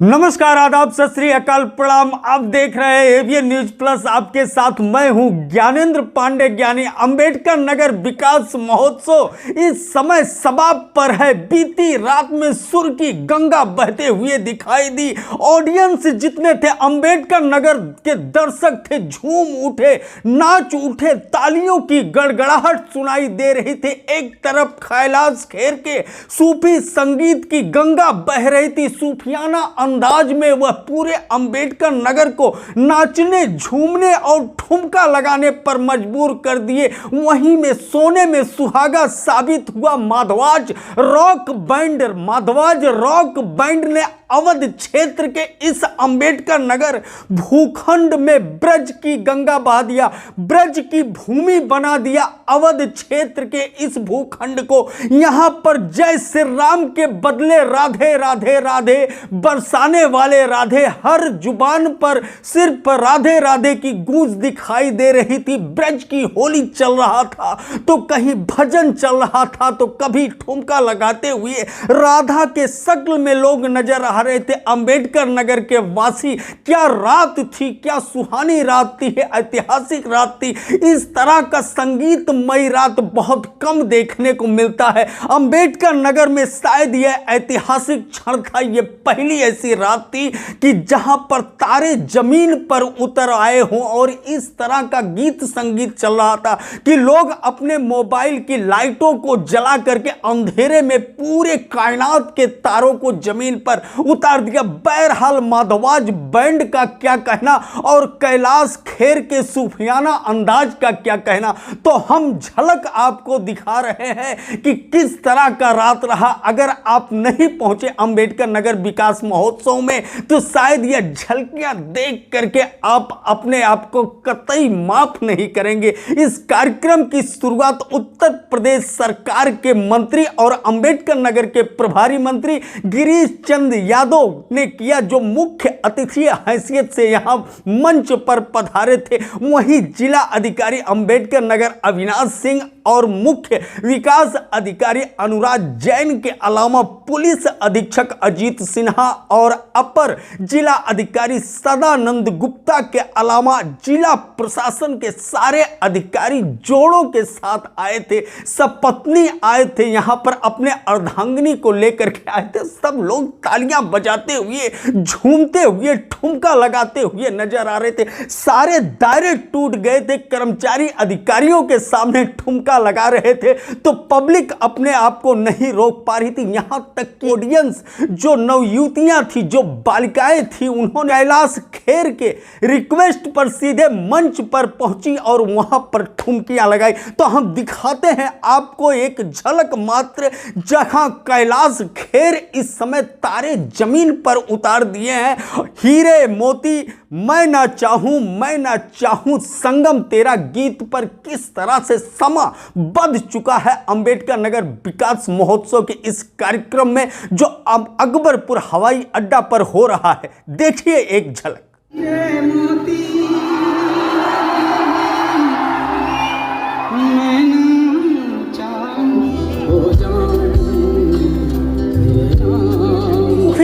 नमस्कार, आदाब, सत श्री अकाल, प्रणाम। आप देख रहे हैं एवीएन न्यूज प्लस। आपके साथ मैं हूं ज्ञानेंद्र पांडे ज्ञानी। अंबेडकर नगर विकास महोत्सव इस समय समाप्त पर है। बीती रात में सुर की गंगा बहते हुए दिखाई दी। ऑडियंस जितने थे, अंबेडकर नगर के दर्शक थे, झूम उठे, नाच उठे, तालियों की गड़गड़ाहट सुनाई दे रही थी। एक तरफ कैलाश खेर के सूफी संगीत की गंगा बह रही थी। सूफियाना अंदाज में वह पूरे अंबेडकर नगर को नाचने, झूमने और ठुमका लगाने पर मजबूर कर दिए। वहीं में सोने में सुहागा साबित हुआ माधवाज रॉक बैंड। माधवाज रॉक बैंड ने अवध क्षेत्र के इस अंबेडकर नगर भूखंड में ब्रज की गंगा बहा दिया, ब्रज की भूमि बना दिया अवध क्षेत्र के इस भूखंड को। यहां पर जय श्री राम के बदले राधे राधे राधे बरसाने वाले राधे, हर जुबान पर सिर्फ राधे राधे की गूंज दिखाई दे रही थी। ब्रज की होली चल रहा था तो कहीं भजन चल रहा था तो कभी ठुमका लगाते हुए राधा के शक्ल में लोग नजर आ रहे थे। अंबेडकर नगर के वासी, क्या रात थी, क्या सुहानी रात थी, ऐतिहासिक रात थी। इस तरह का संगीतमयी रात बहुत कम देखने को मिलता है। अंबेडकर नगर में शायद यह ऐतिहासिक क्षण था। यह पहली ऐसी रात थी कि जहां पर तारे जमीन पर उतर आए हों और इस तरह का गीत संगीत चल रहा था कि लोग अपने मोबाइल की लाइटों को जला करके अंधेरे में पूरे कायनात के तारों को जमीन पर उतार दिया। बहरहाल माधवाज बैंड का क्या कहना और कैलाश खेर के सूफियाना अंदाज का क्या कहना, तो हम झलक आपको दिखा रहे हैं कि किस तरह का रात रहा। अगर आप नहीं पहुंचे अंबेडकर नगर विकास महोत्सव में तो शायद यह झलकियां देख करके आप अपने आप को कतई माफ नहीं करेंगे। इस कार्यक्रम की शुरुआत उत्तर प्रदेश सरकार के मंत्री और अंबेडकर नगर के प्रभारी मंत्री गिरीश चंद यादव ने किया, जो मुख्य अतिथि हैसियत से यहां मंच पर पधारे थे। वहीं जिला अधिकारी अंबेडकर नगर अविनाश सिंह और मुख्य विकास अधिकारी अनुराग जैन के अलावा पुलिस अधीक्षक अजीत सिन्हा और अपर जिला अधिकारी सदानंद गुप्ता के अलावा जिला प्रशासन के सारे अधिकारी जोड़ों के साथ आए थे। सपत्नी आए थे, यहां पर अपने अर्धांगिनी को लेकर के आए थे। सब लोग तालियां बजाते हुए, झूमते हुए, ठुमका लगाते हुए नजर आ रहे थे। सारे दायरे टूट गए थे। कर्मचारी अधिकारियों के सामने ठुमका लगा रहे थे तो पब्लिक अपने आप को नहीं रोक पा रही थी। यहां तक कि ऑडियंस, जो नवयुवतियां थी, जो बालिकाएं थी, उन्होंने कैलाश खेर के रिक्वेस्ट पर सीधे मंच पर पहुंची और वहां पर ठुमकियां लगाई। तो हम दिखाते हैं आपको एक झलक मात्र, जहां कैलाश खेर इस समय तारे जमीन पर उतार दिए हैं। हीरे मोती मैं ना चाहूं संगम तेरा गीत पर किस तरह से समा बध चुका है अंबेडकर नगर विकास महोत्सव के इस कार्यक्रम में, जो अब अकबरपुर हवाई अड्डा पर हो रहा है। देखिए एक झलक।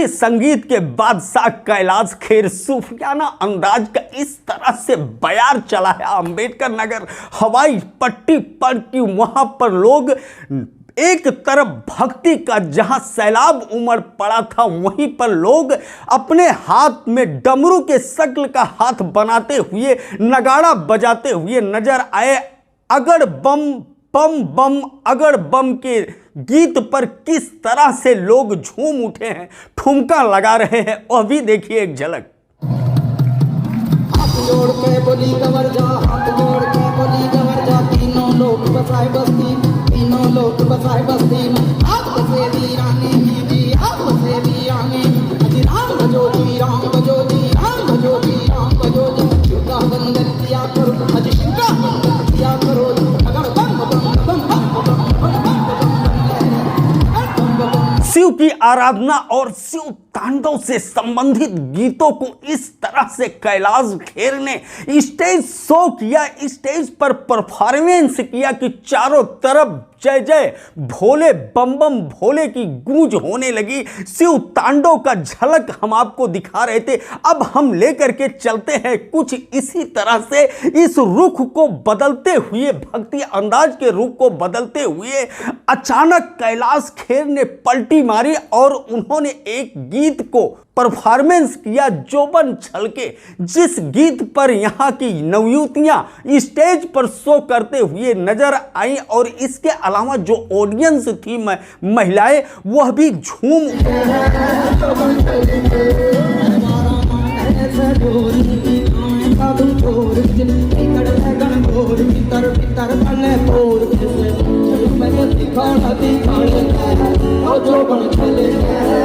संगीत के बादशाह कैलाश खेर सूफियाना अंदाज का इस तरह से बयार चला है अंबेडकर नगर हवाई पट्टी पर कि वहां पर लोग एक तरफ भक्ति का जहां सैलाब उमड़ पड़ा था, वहीं पर लोग अपने हाथ में डमरू के शक्ल का हाथ बनाते हुए, नगाड़ा बजाते हुए नजर आए। अगड़ बम बम बम अगड़ बम के गीत पर किस तरह से लोग झूम उठे हैं, ठुमका लगा रहे हैं, वह भी देखिए एक झलक। हाथ जोड़ के बोली गवर जा, हाथ जोड़ के बोली गवर जा, तीनों लोग बसाए बस्ती, तीनों लोग बसाए बस्ती। आप बसे वीराने जी, आप बसे वीराने जी, राम भजो जी, राम भजो जी, राम भजो जी, राम भजो जी। शिव का वंदन किया करो, अज शिव का वंदन किया करो। अगर बम बम बम शिव की आराधना और शिव तांडव से संबंधित गीतों को इस तरह से कैलाश खेर ने स्टेज शो किया, स्टेज पर परफॉर्मेंस किया कि चारों तरफ जय जय भोले बम बम भोले की गूंज होने लगी। शिव तांडव का झलक हम आपको दिखा रहे थे। अब हम लेकर के चलते हैं कुछ इसी तरह से इस रुख को बदलते हुए, भक्ति अंदाज के रुख को बदलते हुए अचानक कैलाश खेर ने पलटी मारी और उन्होंने एक गीत को परफॉर्मेंस किया जोबन छलके। जिस गीत पर यहाँ की नवयुवतियां स्टेज पर शो करते हुए नजर आई और इसके अलावा जो ऑडियंस थी महिलाएं वह भी झूम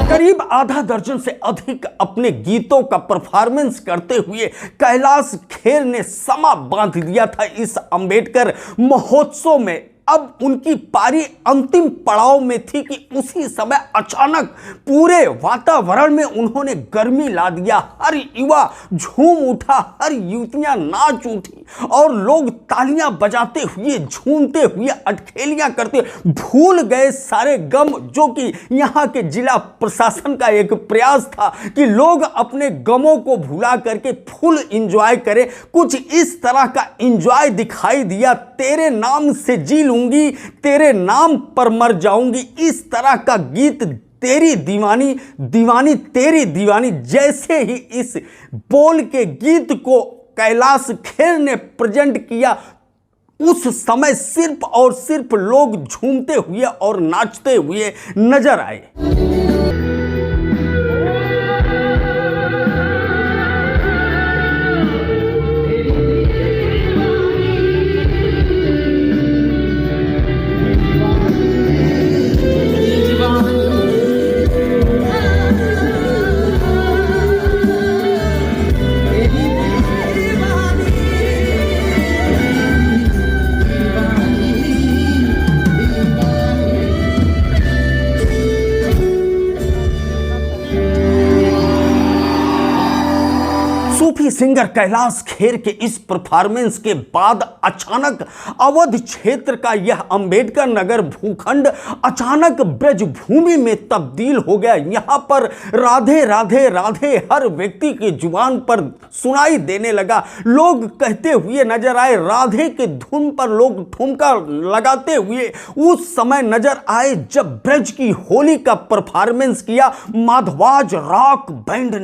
करीब आधा दर्जन से अधिक अपने गीतों का परफॉर्मेंस करते हुए कैलाश खेर ने समा बांध दिया था इस अंबेडकर महोत्सव में। अब उनकी पारी अंतिम पड़ाव में थी कि उसी समय अचानक पूरे वातावरण में उन्होंने गर्मी ला दिया। हर युवा झूम उठा, हर युवतियां नाच उठी और लोग तालियां बजाते हुए, झूमते हुए, अटखेलियां करते भूल गए सारे गम, जो कि यहाँ के जिला प्रशासन का एक प्रयास था कि लोग अपने गमों को भुला करके फुल एंजॉय करें। कुछ इस तरह का एंजॉय दिखाई दिया। तेरे नाम से जी लूंगी, तेरे नाम पर मर जाऊंगी, इस तरह का गीत तेरी दीवानी दीवानी तेरी दीवानी। जैसे ही इस बोल के गीत को कैलाश खेर ने प्रेजेंट किया, उस समय सिर्फ और सिर्फ लोग झूमते हुए और नाचते हुए नजर आए। सूफी सिंगर कैलाश खेर के इस परफॉर्मेंस के बाद अचानक अवध क्षेत्र का यह अंबेडकर नगर भूखंड अचानक ब्रजभूमि में तब्दील हो गया। यहाँ पर राधे राधे राधे हर व्यक्ति की जुबान पर सुनाई देने लगा। लोग कहते हुए नजर आए, राधे के धुन पर लोग ठुमका लगाते हुए उस समय नजर आए जब ब्रज की होली का परफॉर्मेंस किया माधवाज रॉक बैंड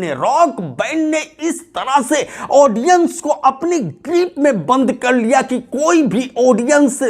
ने इस तरह से ऑडियंस को अपनी ग्रिप में बंद कर लिया कि कोई भी ऑडियंस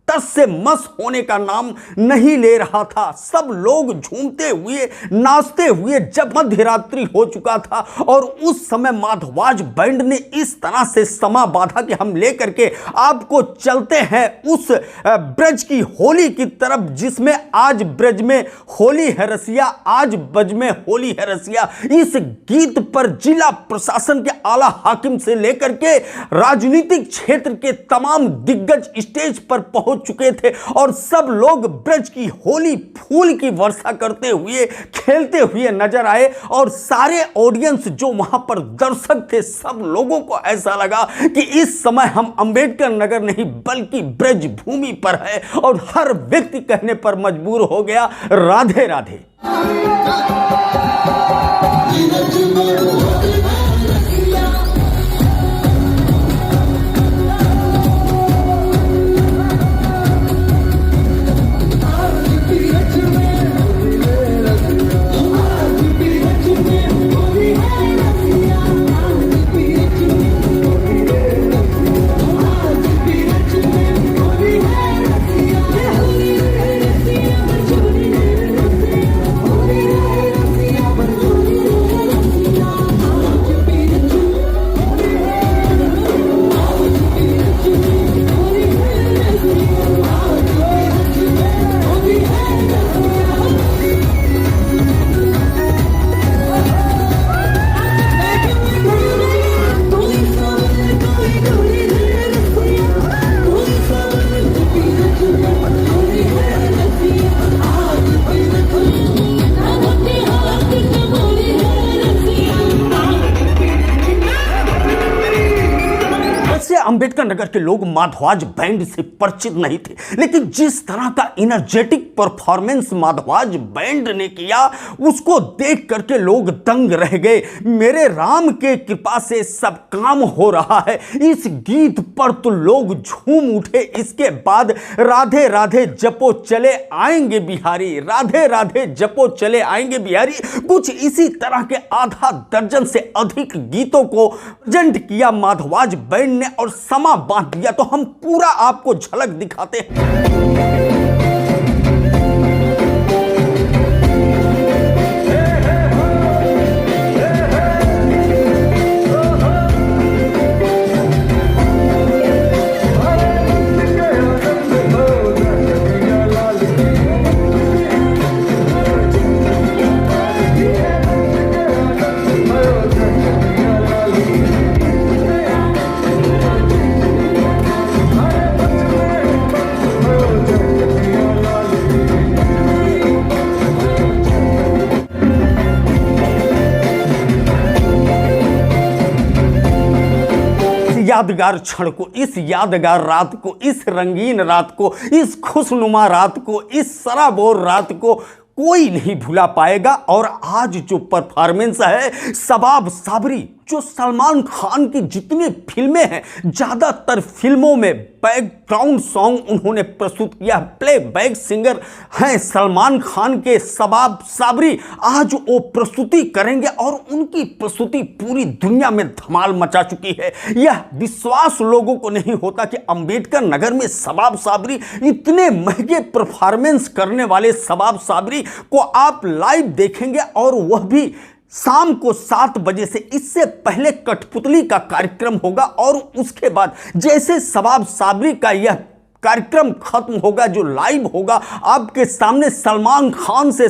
टस से मस होने का नाम नहीं ले रहा था। सब लोग झूमते हुए नाचते हुए जब मध्यरात्रि हो चुका था और उस समय माधवाज बैंड ने इस तरह से समा बांधा कि हम लेकर के आपको चलते हैं उस ब्रज की होली की तरफ, जिसमें आज ब्रज में होली है रसिया, आज ब्रज में होली है रसिया। इस गीत पर जिला प्रशासन के आला हाकिम से लेकर के राजनीतिक क्षेत्र के तमाम दिग्गज स्टेज पर पहुंच चुके थे और सब लोग ब्रज की होली फूल की वर्षा करते हुए, खेलते हुए नजर आए। और सारे ऑडियंस जो वहां पर दर्शक थे, सब लोगों को ऐसा लगा कि इस समय हम अंबेडकर नगर नहीं बल्कि ब्रज भूमि पर है और हर व्यक्ति कहने पर मजबूर हो गया, राधे राधे। अंबेडकर नगर के लोग माधवाज बैंड से परिचित नहीं थे, लेकिन जिस तरह का एनर्जेटिक परफॉर्मेंस माधवाज बैंड ने किया उसको देख करके लोग दंग रह गए। मेरे राम के कृपा से सब काम हो रहा है, इस गीत पर तो लोग झूम उठे। इसके बाद राधे राधे जपो चले आएंगे बिहारी, राधे राधे जपो चले आएंगे बिहारी, कुछ इसी तरह के आधा दर्जन से अधिक गीतों को प्रेजेंट किया माधवाज बैंड ने और समा बांध दिया। तो हम पूरा आपको झलक दिखाते हैं। यादगार क्षण को, इस यादगार रात को, इस रंगीन रात को, इस खुशनुमा रात को, इस सराबोर रात को कोई नहीं भुला पाएगा। और आज जो परफॉर्मेंस है शबाब साबरी, जो सलमान खान की जितनी फिल्में हैं ज़्यादातर फिल्मों में बैकग्राउंड सॉन्ग उन्होंने प्रस्तुत किया, प्लेबैक सिंगर हैं सलमान खान के शबाब साबरी। आज वो प्रस्तुति करेंगे और उनकी प्रस्तुति पूरी दुनिया में धमाल मचा चुकी है। यह विश्वास लोगों को नहीं होता कि अंबेडकर नगर में शबाब साबरी, इतने महंगे परफॉर्मेंस करने वाले शबाब साबरी को आप लाइव देखेंगे और वह भी शाम को 7 बजे से। इससे पहले कठपुतली का कार्यक्रम होगा और उसके बाद जैसे शबाब साबरी का यह कार्यक्रम खत्म होगा, जो लाइव होगा आपके सामने सलमान खान से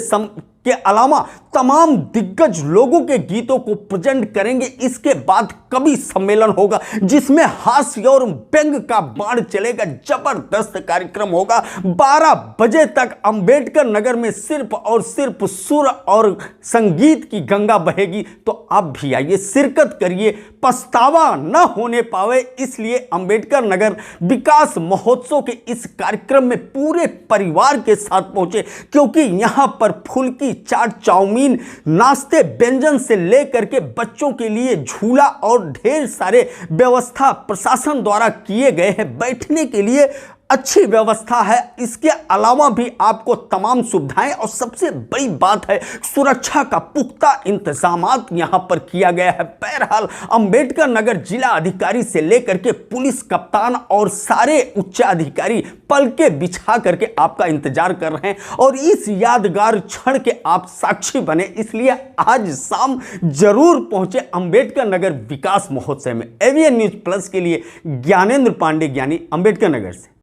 के अलावा तमाम दिग्गज लोगों के गीतों को प्रेजेंट करेंगे। इसके बाद कवि सम्मेलन होगा जिसमें हास्य और व्यंग का बाण चलेगा, जबरदस्त कार्यक्रम होगा। 12 बजे तक अंबेडकर नगर में सिर्फ और सिर्फ सुर और संगीत की गंगा बहेगी। तो आप भी आइए, शिरकत करिए, पछतावा न होने पावे। इसलिए अंबेडकर नगर विकास महोत्सव के इस कार्यक्रम में पूरे परिवार के साथ पहुंचे, क्योंकि यहां पर फुल्की चाट, चाउमीन, नाश्ते, व्यंजन से लेकर के बच्चों के लिए झूला और ढेर सारे व्यवस्था प्रशासन द्वारा किए गए हैं। बैठने के लिए अच्छी व्यवस्था है, इसके अलावा भी आपको तमाम सुविधाएं और सबसे बड़ी बात है सुरक्षा का पुख्ता इंतजामात यहां पर किया गया है। बहरहाल अंबेडकर नगर जिला अधिकारी से लेकर के पुलिस कप्तान और सारे उच्चाधिकारी पलके बिछा करके आपका इंतजार कर रहे हैं और इस यादगार क्षण के आप साक्षी बने। इसलिए आज शाम जरूर पहुंचे अंबेडकर नगर विकास महोत्सव में। एवीएन न्यूज प्लस के लिए ज्ञानेंद्र पांडे ज्ञानी, अंबेडकर नगर से।